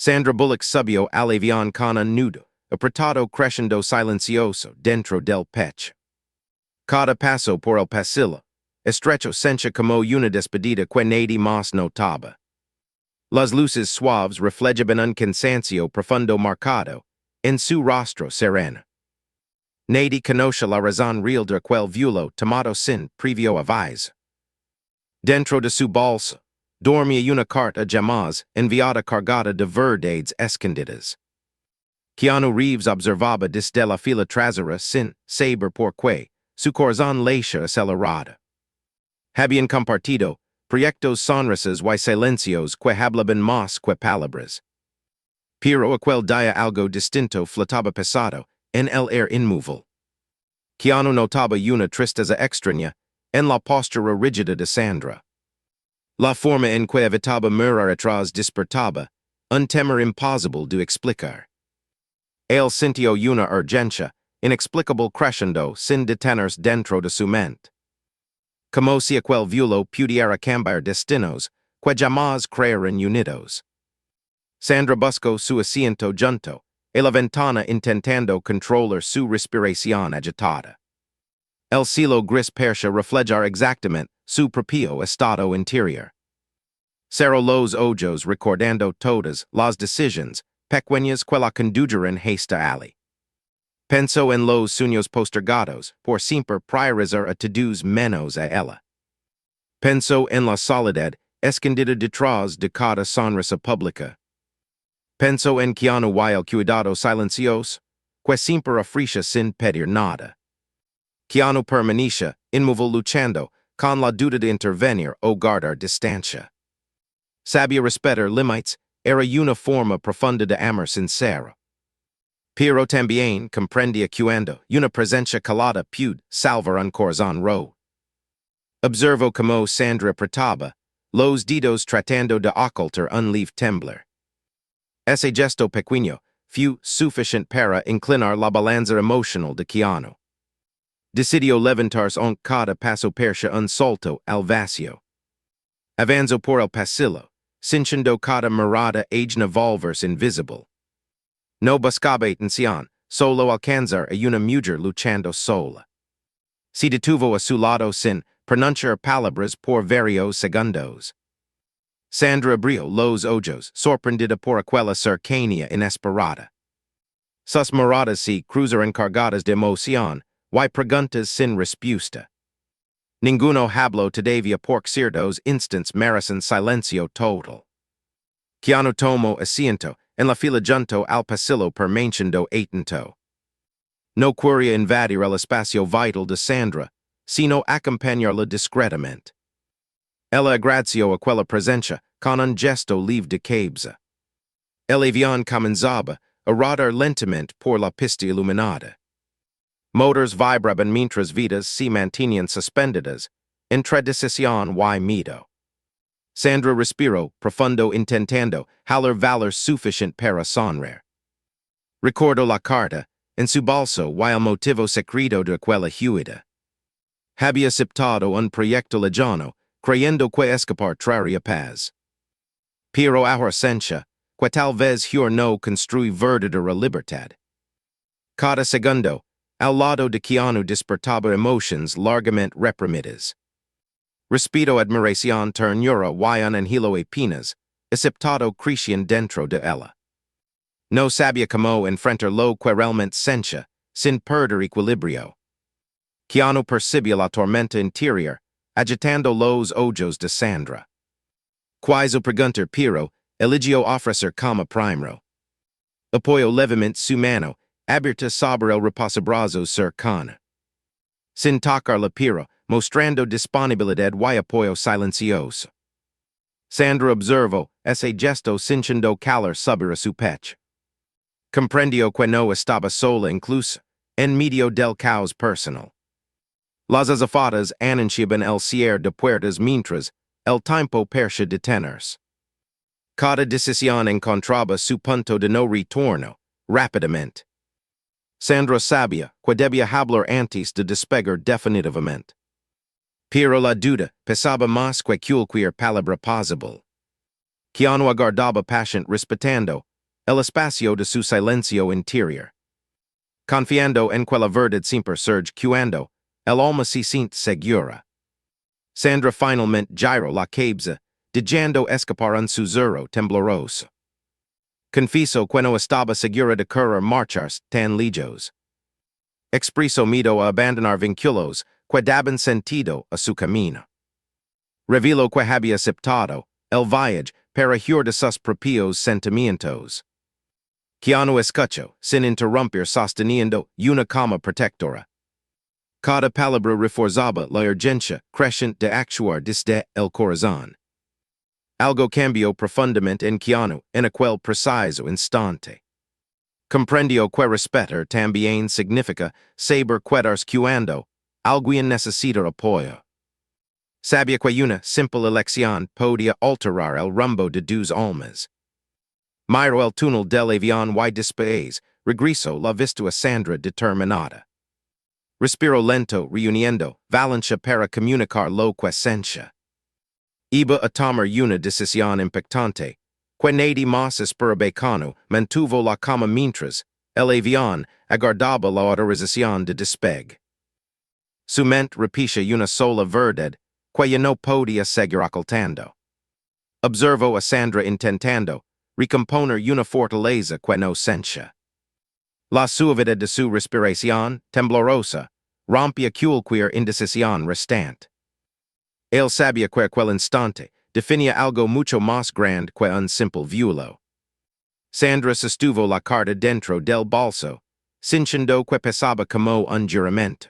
Sandra Bullock subió avión con un nudo, apretado crescendo silencioso dentro del pecho. Cada paso por el pasillo, estrecho sencha como una despedida que nadie más notaba. Las luces suaves reflejaban un cansancio profundo marcado en su rostro sereno. Nadie conoce la razón real de quel vuelo tomado sin previo aviso. Dentro de su bolsa, dormía una carta jamás enviada cargada de verdades escondidas. Keanu Reeves observaba desde la fila trasera sin saber por qué su corazón latía acelerada. Habían compartido proyectos sonrisas y silencios que hablaban más que palabras. Pero aquel día algo distinto flotaba pesado en el air inmóvil. Keanu notaba una tristeza extraña en la postura rígida de Sandra. La forma en que evitaba mirar atrás despertaba un temor imposible de explicar. Él sintió una urgencia inexplicable crescendo sin detenerse dentro de su mente. Como si aquel vuelo pudiera cambiar destinos que jamás creeran unidos. Sandra buscó su asiento junto a la ventana intentando controlar su respiración agitada. El cielo gris parecía reflejar exactamente su propio estado interior. Cerró los ojos recordando todas las decisiones pequeñas que la condujeron hasta allí. Pensó en los sueños postergados por siempre priorizar a todos menos a ella. Pensó en la soledad escondida detrás de cada sonrisa pública. Pensó en Keanu y el cuidado silencioso que siempre ofrecía sin pedir nada. Keanu permanecía inmóvil luchando con la duda de intervenir o guardar distancia. Sabía respetar límites era una forma profunda de amor sincero. Pero también comprendía cuando una presencia calada puede salvar un corazón roto. Observó como Sandra apretaba los dedos tratando de ocultar un leve temblor. Ese gesto pequeño fue suficiente para inclinar la balanza emocional de Keanu. Decidió levantarse aunque cada paso parecía un salto al vacío. Avanzó por el pasillo, sintiendo cada mirada ajena volverse invisible. No buscaba atención, solo alcanzar a una mujer luchando sola. Se detuvo a su lado sin pronunciar palabras por varios segundos. Sandra abrió los ojos, sorprendida por aquella cercanía inesperada. Sus miradas se cruzaron cargadas de emoción y preguntas sin respuesta. Ninguno habló todavía por ciertos instantes merecen silencio total. Keanu tomó asiento en la fila junto al pasillo permaneciendo atento. No quería invadir el espacio vital de Sandra, sino acompañarla discretamente. Ella agradeció aquella presencia con un gesto libre de cabeza. El avión comenzaba a rodar lentamente por la pista iluminada. Motors vibraban mientras vidas se mantenían suspendidas entre decisión y miedo. Sandra respiró profundo intentando jalar valor suficiente para sonreír. Recordó la carta en su bolso y el motivo secreto de aquella huida. Había aceptado un proyecto lejano creyendo que escapar traería paz. Pero ahora sentía que tal vez no construir verdadera libertad. Cada segundo, al lado de Keanu despertaba emociones largamente reprimidas. Respeto, admiración, ternura y un anhelo apenas aceptado crecían dentro de ella. No sabía cómo enfrentar lo que realmente sentía sin perder equilibrio. Keanu percibía la tormenta interior agitando los ojos de Sandra. Quiso preguntar pero eligió ofrecer como primero. Apoyó levemente su mano abierta sobre el reposabrazo cercano. Sin tocarla pero mostrando disponibilidad y apoyo silencioso. Sandra observó ese gesto sintiendo calor sobre su pecho. Comprendió que no estaba sola incluso en medio del caos personal. Las azafatas anunciaban el cierre de puertas mientras el tiempo parecía detenerse. Cada decisión encontraba su punto de no retorno rápidamente. Sandra sabía que debía hablar antes de despegar definitivamente. Pero la duda pesaba más que cualquier palabra posible. Keanu aguardaba paciente respetando el espacio de su silencio interior. Confiando en quella verdad siempre surge cuando el alma se siente segura. Sandra finalmente giró la cabeza, dejando escapar un susurro tembloroso. Confieso que no estaba segura de querer marchar tan lejos. Expreso miedo a abandonar vínculos que daban sentido a su camino. Revelo que había aceptado el viaje para huir de sus propios sentimientos. Keanu escuchó, sin interrumpir, sosteniendo una calma protectora. Cada palabra reforzaba la urgencia creciente de actuar desde el corazón. Algo cambió profundamente en Keanu en aquel preciso instante. Comprendió que respetar también significa saber quedarse cuando alguien necesita apoyo. Sabía que una simple elección podía alterar el rumbo de dos almas. Miró el túnel del avión y después regresó la vista a Sandra determinada. Respiró lento, reuniendo valencia para comunicar lo que sentía. Iba a tomar una decisión impactante, que nadie más esperaba. Mantuvo la calma mientras el avión aguardaba la autorización de despegue. Su mente repite una sola verdad, que ya no podía seguir ocultando. Observó a Sandra intentando recomponer una fortaleza que no sentía. La suavidad de su respiración, temblorosa, rompía cualquier indecisión restante. Él sabía que aquel instante definía algo mucho más grande que un simple vuelo. Sandra sostuvo la carta dentro del bolso, sintiendo que pesaba como un juramento.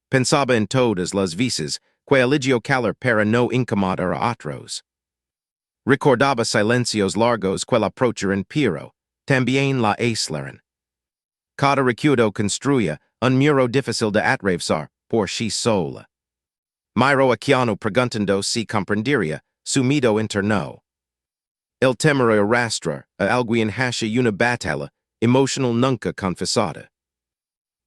Pensaba en todas las veces que eligió calor para no incomodar a otros. Recordaba silencios largos que la aprocharan pero también la aislaran. Cada recuerdo construía un muro difícil de atravesar por sí sola. Miró a Keanu preguntando si comprendería su miedo interno. El temor a arrastrar a alguien hacia una batalla emocional nunca confesada.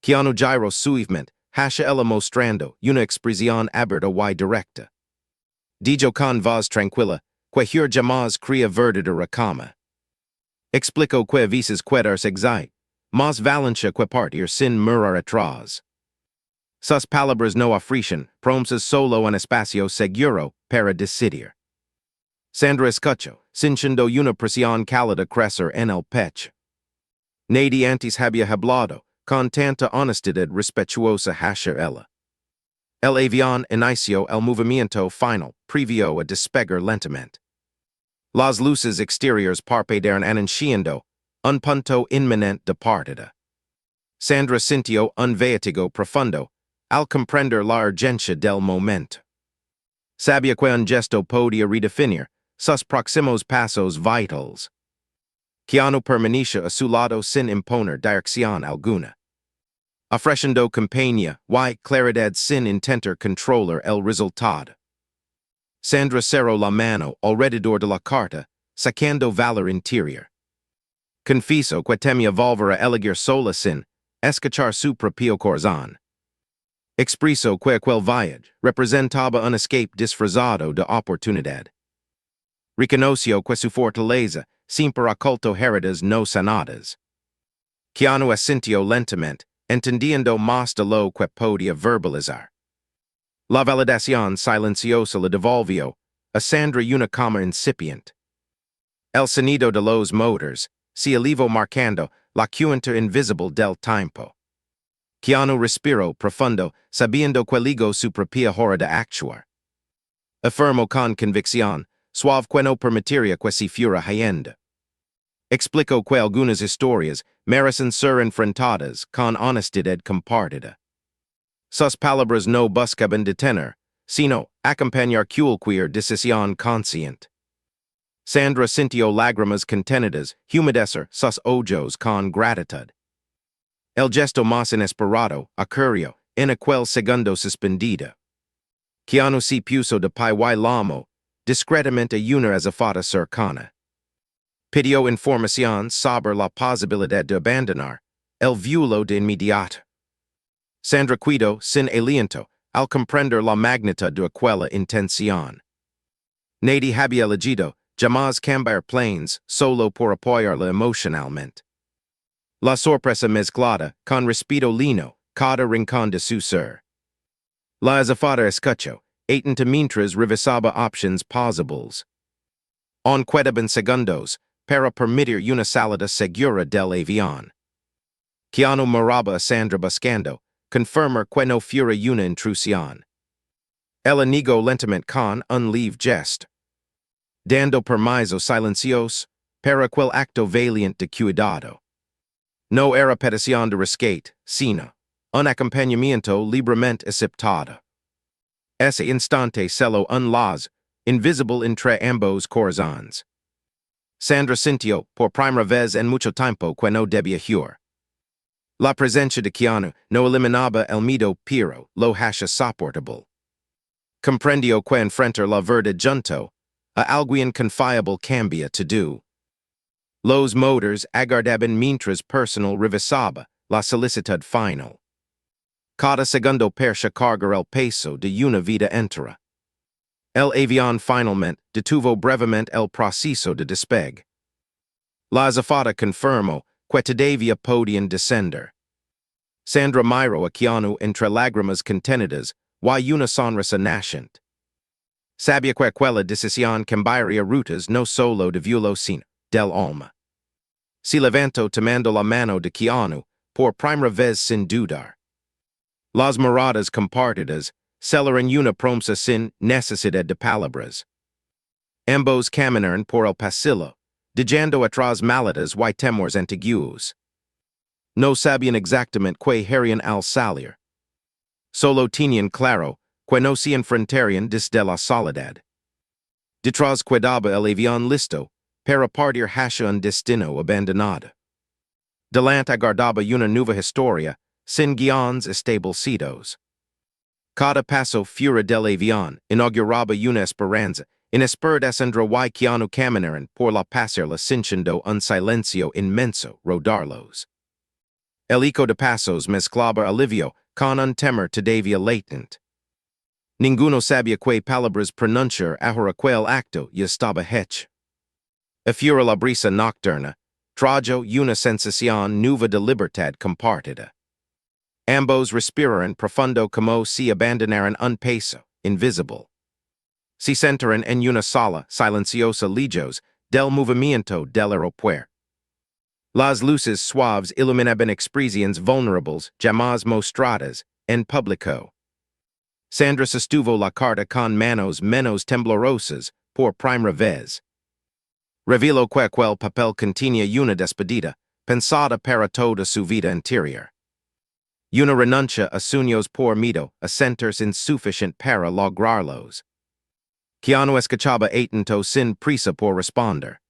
Keanu giró suavemente hacia ella mostrando una expresión abierta y directa. Dijo con voz tranquila que huir jamás crea verdadera calma. Explicó que a veces quedarse excite, más valencia que partir sin mirar atrás. Sus palabras no ofrecen promesas solo un espacio seguro para decidir. Sandra escuchó, sintiendo una presión cálida crecer en el pecho. Nadie antes había hablado con tanta honestidad respetuosa hacia ella. El avión inició el movimiento final, previo a despegar lentamente. Las luces exteriores parpadearon anunciando un punto inminente de partida. Sandra sintió un vértigo profundo al comprender la urgencia del momento. Sabía que un gesto podía redefinir sus próximos pasos vitales. Keanu permaneció a su lado sin imponer dirección alguna. Ofreciendo compañía y claridad sin intentar controlar el resultado. Sandra cerró la mano alrededor de la carta, sacando valor interior. Confieso que temía volver a elegir sola sin escuchar su propio corazón. Expreso que aquel viaje representaba un escape disfrazado de oportunidad. Reconoció que su fortaleza siempre ocultó heridas no sanadas. Keanu asintió lentamente, entendiendo más de lo que podía verbalizar. La validación silenciosa le devolvió a Sandra una calma incipiente. El sonido de los motores se elevó marcando la cuenta invisible del tiempo. Keanu respiró profundo, sabiendo que ligó su propia hora de actuar. Afirmó con convicción, suave que no permitiría que se fuera hayendo. Explicó que algunas historias merecen ser enfrentadas con honestidad compartida. Sus palabras no buscaban detener, sino acompañar cualquier decisión consciente. Sandra sintió lágrimas contenidas humedecer sus ojos con gratitud. El gesto más inesperado ocurrió en aquel segundo suspendido. Keanu se puso de pie y llamó discretamente a una azafata cercana. Pidió información sobre la posibilidad de abandonar el vuelo de inmediato. Sandra cuidó sin aliento al comprender la magnitud de aquella intención. Nadie había elegido Jamás cambiar planes, solo por apoyarla emocionalmente. La sorpresa mezclada, con respeto lino, cada rincón de su ser. La azafata escucho, atenta mientras revisaba options possibles. On quedaban segundos, para permitir una salida segura del avión. Keanu miraba a Sandra buscando, confirmar que no fuera una intrusión. Ella negó lentamente con un leve gesto, dando permiso silencioso para quel acto valiente de cuidado. No era petición de rescate, sino un acompañamiento libremente aceptado. Ese instante celo un lazo, invisible entre ambos corazones. Sandra sintió, por primera vez en mucho tiempo que no debía huir. La presencia de Keanu no eliminaba el miedo pero lo hacía soportable. Comprendió que enfrentar la verdad junto a alguien confiable cambia todo. Los motors aguardaban mientras personal revisaba la solicitud final. Cada segundo percha cargar el peso de una vida entera. El avión finalmente detuvo brevemente el proceso de despegue. La azafata confirmó que todavía podían descender. Sandra miró a Keanu entre lágrimas contenidas y una sonrisa naciente. Sabía que aquella decisión cambiaría rutas no solo de vuelo sino del alma. Se levantó tomando la mano de Keanu por primera vez sin dudar. Las miradas compartidas cellaron una promesa sin necesidad de palabras. Ambos caminaron por el pasillo, dejando atrás maletas y temores antiguos. No sabían exactamente qué harían al salir. Solo tenían claro que no se enfrentarían desde la soledad. Detrás quedaba el avión listo para partir hacia un destino abandonado. Delante aguardaba una nueva historia sin guiones establecidos. Cada paso fuera del avión inauguraba una esperanza inesperada Sandra y Keanu caminaron por la pasarela sintiendo un silencio inmenso rodarlos. El eco de pasos mezclaba alivio con un temor todavía latente. Ninguno sabía qué palabras pronunciar ahora que el acto ya estaba hecho. Afuera la brisa nocturna trajo una sensación nueva de libertad compartida. Ambos respiraron profundo como si abandonaran un peso invisible. Se sentaron en una sala silenciosa lejos del movimiento del aeropuerto. Las luces suaves iluminaban expresiones vulnerables jamás mostradas en público. Sandra sostuvo la carta con manos menos temblorosas por primera vez. Reveló que aquel papel contenía una despedida pensada para toda su vida interior. Una renuncia a sueños por miedo a sentirse insuficiente para lograrlos. Keanu escuchaba atento sin prisa por responder.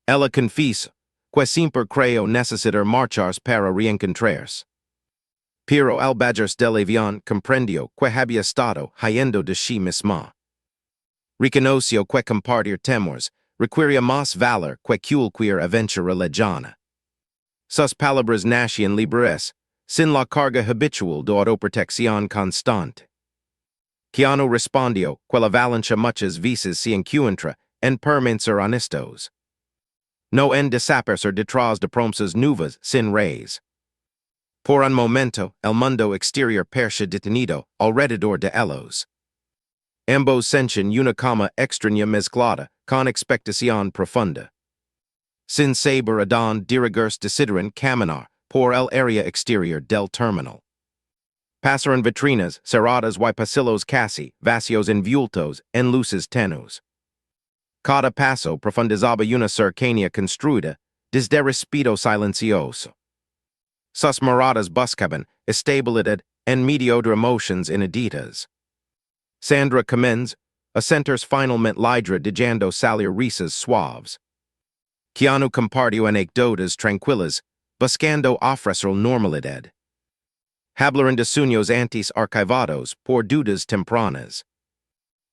Ella confesó que siempre creyó necesitar marcharse para reencontrarse. Pero al bajarse del avión comprendió que había estado huyendo de sí misma. Reconoció que compartir temores requería más valor que cualquier aventura lejana. Sus palabras nacían libres, sin la carga habitual de autoprotección constante. Keanu respondió que la avalancha muchas veces se encuentra en permanecer honestos. No en desaparecer detrás de promesas nuevas sin raíz. Por un momento, el mundo exterior parecía detenido alrededor de ellos. Ambos sentían una calma extraña mezclada con expectación profunda. Sin saber a dónde dirigirse decidieron caminar por el área exterior del terminal. Pasaron vitrinas cerradas y pasillos casi vacíos envueltos en luces tenues. Cada paso profundizaba una cercanía construida desde respeto silencioso. Sus miradas buscaban estabilidad en medio de emociones ineditas. Sandra commends a sentirse finalmente libre dejando salir risas suaves. Keanu compartió anécdotas tranquilas, buscando ofrecer normalidad. Hablaron de sueños antes archivados por dudas tempranas.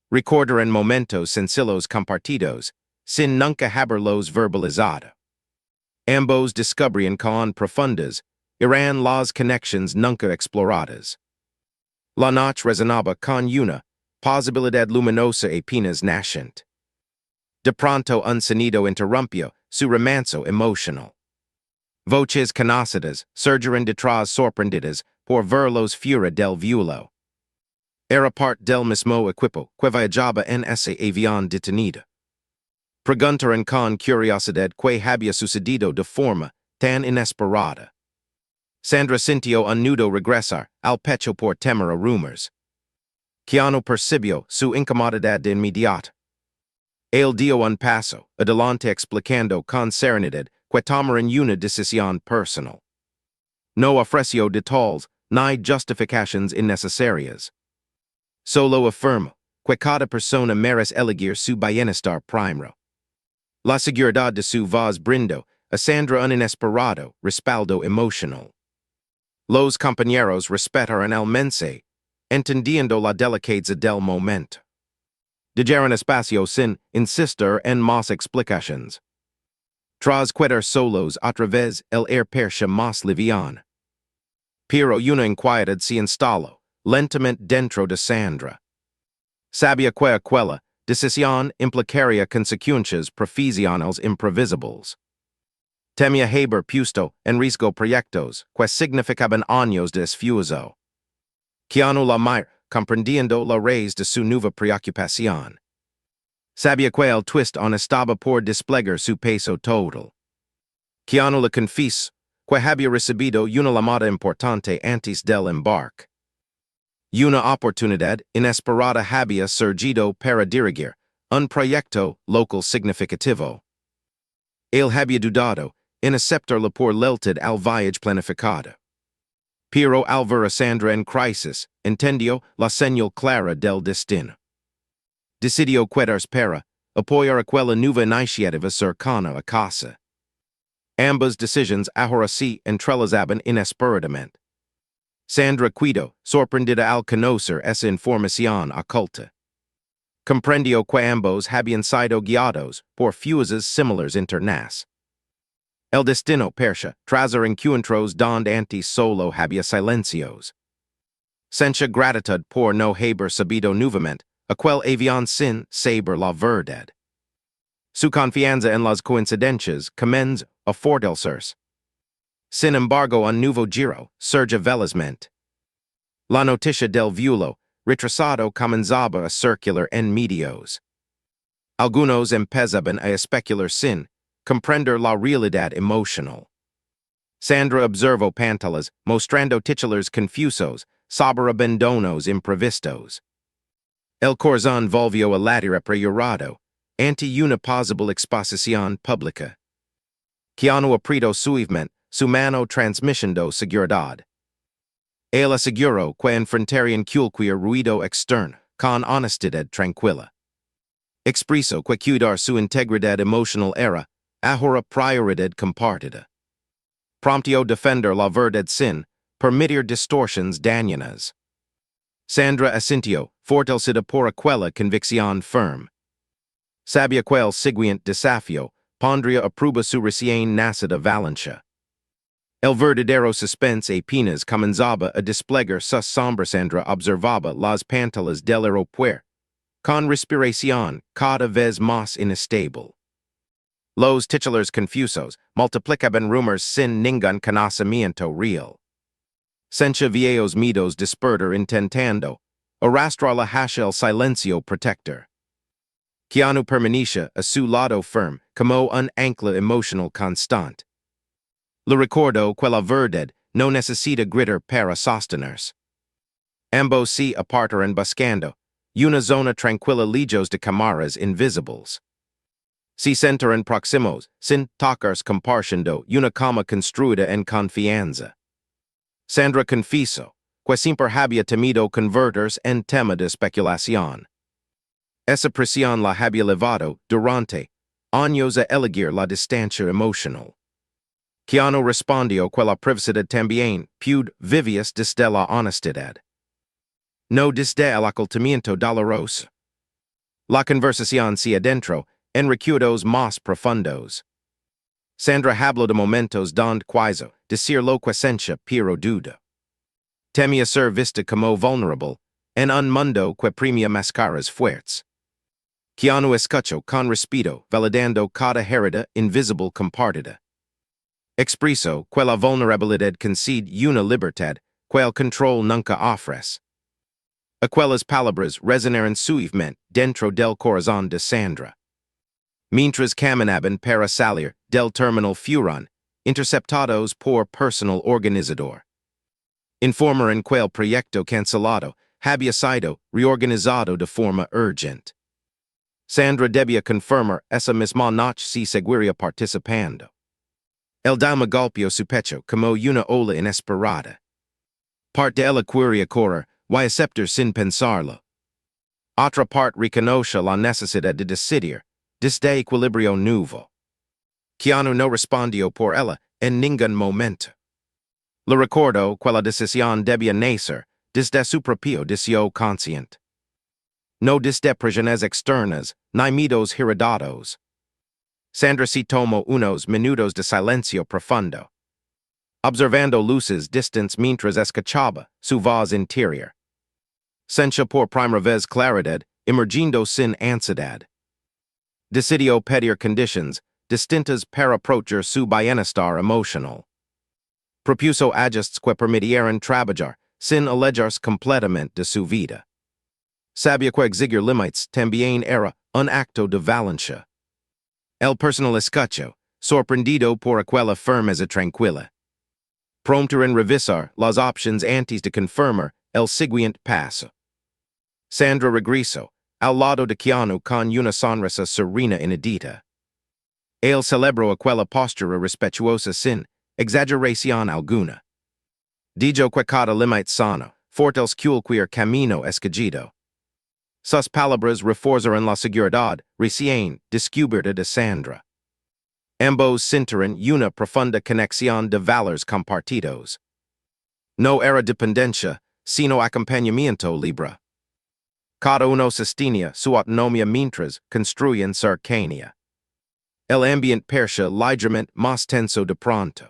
Recordaron momentos sencillos compartidos, sin nunca haberlos verbalizado. Ambos descubrían con profundas eran las conexiones nunca exploradas. La noche resonaba con una posibilidad luminosa apenas naciente. De pronto un sonido interrumpio su remanso emotional. Voces conocidas surgiron detrás sorprendidas por ver los fura del vuelo. Era parte del mismo equipo que viajaba en ese avión detenido. Preguntaron con curiosidad que había sucedido de forma tan inesperada. Sandra sintió un nudo regresar al pecho por temer a rumors. Keanu percibió su incomodidad de inmediato. Él dio un paso adelante explicando con serenidad que tomaron una decisión personal. No ofreció detalles ni justificaciones innecesarias. Solo afirmó que cada persona merece elegir su bienestar primero. La seguridad de su voz brindó a Sandra un inesperado respaldo emocional. Los compañeros respetaron el mensaje, entendiendo la delicadeza del momento. Dejaron espacio sin insistir en más explicaciones. Tras quedar solos a través el air percha más liviano. Pero una inquietud se instaló lentamente dentro de Sandra. Sabía que aquella decisión implicaría consecuencias profesionales imprevisibles. Temía haber puesto en riesgo proyectos que significaban años de esfuerzo. Keanu la mira, comprendiendo la raíz de su nueva preocupación. Sabía que el twist on estaba por desplegar su peso total. Keanu le confesó que había recibido una llamada importante antes del embarque. Una oportunidad inesperada había surgido para dirigir un proyecto local significativo. Él había dudado en aceptarlo por lealtad al viaje planificado. Pero al ver a Sandra en crisis, entendió la señal clara del destino. Decidió quedarse para apoyar aquella nueva iniciativa cercana a casa. Ambas decisiones ahora se entrelazaban inesperadamente. Sandra quedó sorprendida al conocer esa información oculta. Comprendió que ambos habían sido guiados por fuerzas similares internas. El destino percha trazar encuentros donde antes solo había silencios. Sencha gratitud por no haber sabido nuevamente aquel avión sin saber la verdad. Su confianza en las coincidencias comenzó a fortalecerse. Sin embargo, un nuevo giro surge velozmente. La noticia del vuelo retrasado comenzaba a circular en medios. Algunos empezaban a especular sin comprender la realidad emocional. Sandra observó pantallas mostrando titulares confusos sobre abandonos imprevistos. El corazón volvió a latir apresurado ante una posible exposición pública. Keanu apretó suavemente su mano transmitiendo seguridad. Él aseguró que enfrentarían cualquier ruido externo con honestidad tranquila. Expresó que cuidar su integridad emocional era ahora prioridad compartida. Promptió defender la verdad sin permitir distorsiones dañinas. Sandra asintió, fortalecida por aquella convicción firme. Sabía que el siguiente desafío pondría a prueba su recién nacida valencia. El verdadero suspense apenas comenzaba a desplegar sus sombras. Sandra observaba las pantallas del aeropuerto, con respiración cada vez más inestable. Los titulares confusos multiplicaban rumors sin ningún conocimiento real. Sencha viejos miedos despertar intentando arrastrar la hacia el silencio protector. Keanu permanecía a su lado firme como un ancla emocional constante. Le recordó que la verdad no necesita gritar para sostenerse. Ambos se apartaron buscando una zona tranquila lejos de cámaras invisibles. Se sentaron próximos sin tocarse compartiendo una cama construida en confianza. Sandra confesó que siempre había temido convertirse en tema de especulación. Esa presión la había llevado durante años a elegir la distancia emocional. Keanu respondió que la privacidad también puede vivir desde la honestidad. No desde el ocultamiento doloroso. La conversación se adentró en recuerdos más profundos. Sandra habló de momentos donde quiso decir lo que sentía pero duda. Temía ser vista como vulnerable en un mundo que premia máscaras fuertes. Keanu escucho con respeto, validando cada herida invisible compartida. Expreso, quella vulnerabilidad concede una libertad, quel control nunca ofres. Aquellas palabras resonaron suavemente dentro del corazón de Sandra. Mientras caminaban para salir del terminal fueron interceptados por personal organizador. Informaron quel proyecto cancelado había sido reorganizado de forma urgente. Sandra debía confirmar esa misma noche si seguiría participando. El dama golpeó su pecho como una ola inesperada. Parte de ella quería correr, y aceptar sin pensarlo. Otra parte reconoce la necesidad de decidir, desde equilibrio nuevo. Keanu no respondió por ella en ningún momento. Le recordó que la decisión debía nacer desde su propio deseo consciente. No desde presiones externas, ni miedos heredados. Sandra se tomó unos minutos de silencio profundo, observando luces distantes mientras escuchaba su voz interior. Sentia por primera vez claridad, emergiendo sin ansiedad. Decidió pedir conditions distintas para approachar su bienestar emocional. Propuso ajustes que permitieran trabajar sin alejarse completamente de su vida. Sabía que exigir límites también era un acto de valencia. El personal escucho, sorprendido por aquella firmeza tranquila. Prompter en revisar las options antes de confirmar el siguiente paso. Sandra regresó al lado de Keanu con una sonrisa serena inedita. Él celebró aquella postura respetuosa sin exageración alguna. Dijo que cada límite sano fortalece cualquier camino escogido. Sus palabras reforzaron la seguridad recién descubierta de Sandra. Ambos sintieron una profunda conexión de valores compartidos. No era dependencia, sino acompañamiento libre. Cada uno sostenía su autonomía mientras construían cercanía. El ambiente parecía ligeramente más tenso de pronto.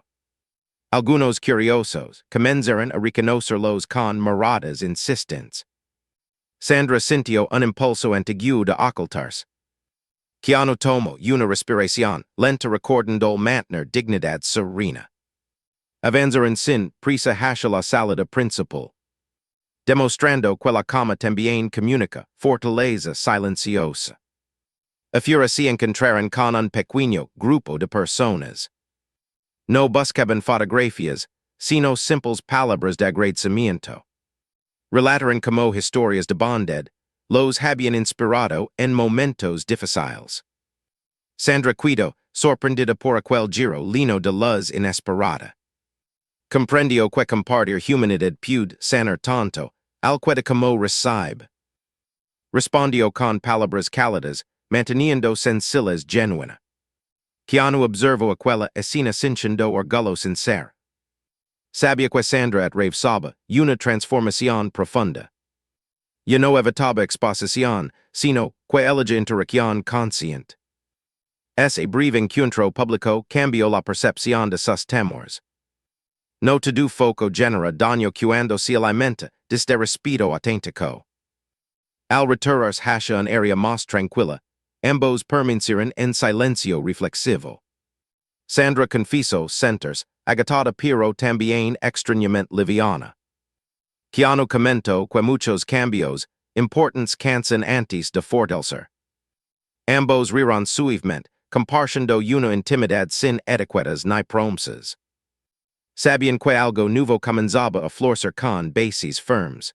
Algunos curiosos comenzaron a reconocerlos con miradas insistentes. Sandra sintió un impulso antiguo de ocultarse. Keanu tomó una respiración lenta recordando mantener dignidad serena. Avanzaron sin prisa hacia la salida principal, demostrando que la cama también comunica fortaleza silenciosa. Afuera se encontraron con un pequeño grupo de personas. No buscaban fotografías, sino simples palabras de agradecimiento. Relataron como historias de bondad, los habían inspirado en momentos difíciles. Sandra quedó sorprendida por aquel giro lleno de luz inesperada. Comprendió que compartir humanidad puede sanar tanto, al que como recibe. Respondió con palabras cálidas, manteniendo sencillas genuina. Keanu observó aquella escena sintiendo orgullo sincero. Sabía que Sandra atravesaba una transformación profunda. Ya no evitaba exposición, sino que elige interacción consciente. Ese breve encuentro público cambió la percepción de sus temores. No todo foco genera daño cuando se alimenta desde respeto auténtico. Al retirarse hacia un área más tranquila, ambos permanecieron en silencio reflexivo. Sandra confesó sentirse agotada pero también extrañamente liviana. Keanu comentó que muchos cambios importantes cansan antes de fortalecer. Ambos rieron suavemente, compartiendo una intimidad sin etiquetas ni promesas. Sabían que algo nuevo comenzaba a florecer con bases firmes.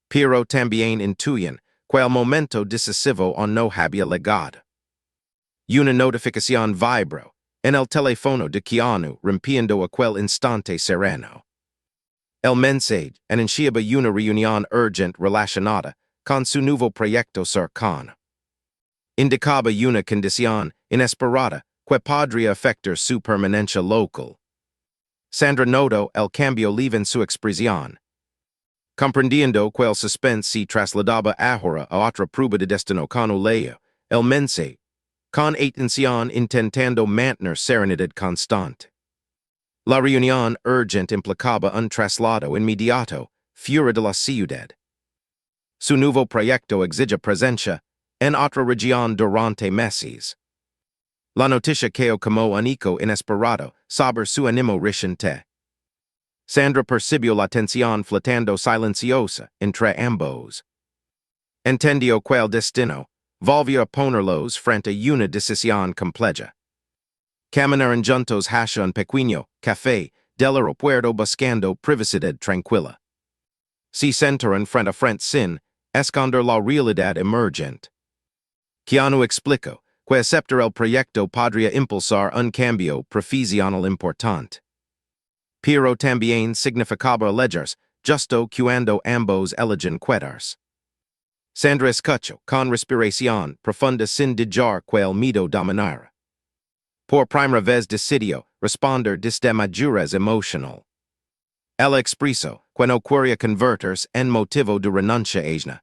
Pero también intuían que el momento decisivo aún no había llegado. Una notificación vibró en el teléfono de Keanu rompiendo aquel instante sereno. El mensaje anunciaba una reunión urgente relacionada con su nuevo proyecto cercano. Indicaba una condición inesperada que podría afectar su permanencia local. Sandra notó el cambio live en su expresión. Comprendiendo que el suspense se trasladaba ahora a otra prueba de destino con Olea, el mensaje, con atención intentando mantener serenidad constante. La reunión urgente implicaba un traslado inmediato fuera de la ciudad. Su nuevo proyecto exige presencia en otra región durante meses. La noticia que como único inesperado sobre su ánimo reciente. Sandra percibió la tensión flotando silenciosa entre ambos. Entendió que el destino volvió a ponerlos frente a una decisión compleja. Caminaron juntos hacia un pequeño café del aeropuerto buscando privacidad tranquila. Se sentaron frente a frente sin esconder la realidad emergente. Keanu explicó que aceptar el proyecto podría impulsar un cambio profesional importante. Pero también significaba leyes justo cuando ambos eligen quedarse. Sandra escuchó con respiración profunda sin dejar que el miedo dominara. Por primera vez decidió responder desde madurez emocional. Ella expresó que no quería convertirse en motivo de renuncia ajena.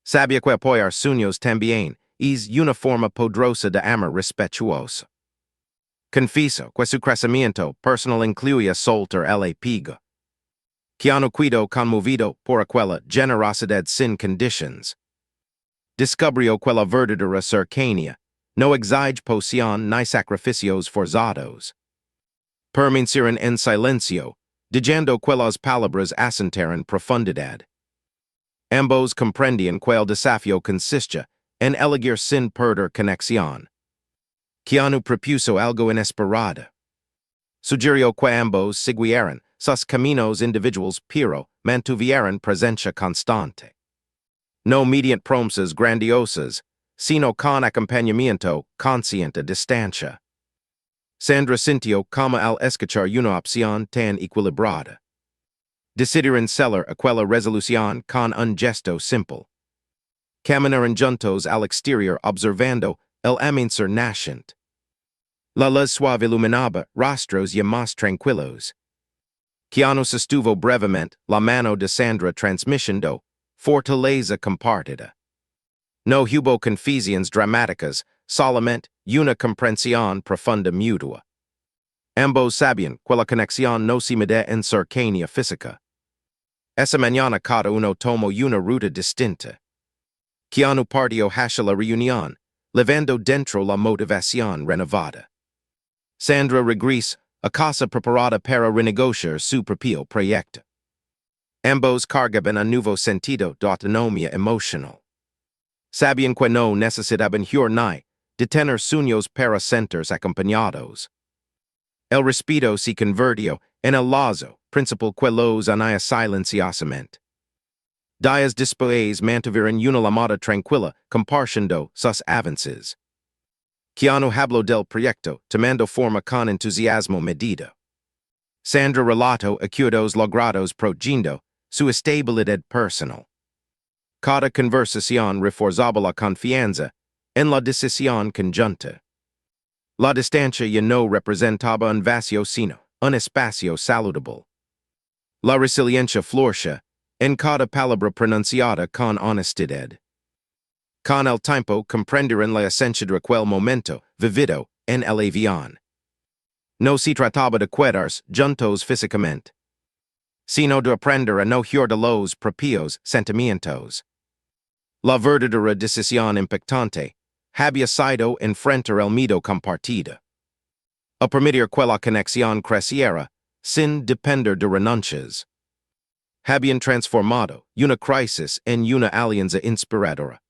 Sabía que apoyar sueños también es una forma poderosa de amor respetuosa. Confieso que su crecimiento personal incluía soltar el apego. Keanu quedó conmovido por aquella generosidad sin condiciones. Descubrió que la verdadera cercanía no exige poción ni sacrificios forzados. Permanecieron en silencio, diciendo que las palabras asentaron profundidad. Ambos comprendían que el desafío consistía en elegir sin perder conexión. Keanu propuso algo inesperado. Sugirió que ambos siguieran sus caminos individuales pero mantuvieran presencia constante. No mediante promesas grandiosas, sino con acompañamiento consciente distancia. Sandra sintió como al escuchar una opción tan equilibrada. Decidieron celar aquella resolución con un gesto simple. Caminaron juntos al exterior observando el amanecer naciente. La luz suave iluminaba rostros ya más tranquilos. Keanu sostuvo brevemente la mano de Sandra transmitiendo fortaleza compartida. No hubo confusiones dramáticas, solamente una comprensión profunda mutua. Ambos sabían que la conexión no se mide en cercanía física. Esa mañana cada uno tomó una ruta distinta. Keanu partió hacia la reunión, llevando dentro la motivación renovada. Sandra regresó a casa preparada para renegociar su propio proyecto. Ambos cargaban un nuevo sentido de autonomía emocional. Sabían que no necesitaban huir ni detener sueños para sentirse acompañados. El respeto se convirtió en el lazo principal que los unía silenciosamente. Días después mantuvieron una llamada tranquila compartiendo sus avances. Keanu habló del proyecto tomando forma con entusiasmo medido. Sandra relató acuerdos logrados protegiendo su estabilidad personal. Cada conversación reforzaba la confianza en la decisión conjunta. La distancia ya no representaba un vacío sino un espacio saludable. La resiliencia florecía en cada palabra pronunciada con honestidad. Con el tiempo comprendieron la esencia de aquel momento vivido en el avión. No se trataba de quedarse juntos físicamente, sino de aprender a no huir de los propios sentimientos. La verdadera decisión impactante había sido enfrentar el miedo compartido. A permitir que la conexión creciera sin depender de renuncias. Habían transformado una crisis en una alianza inspiradora.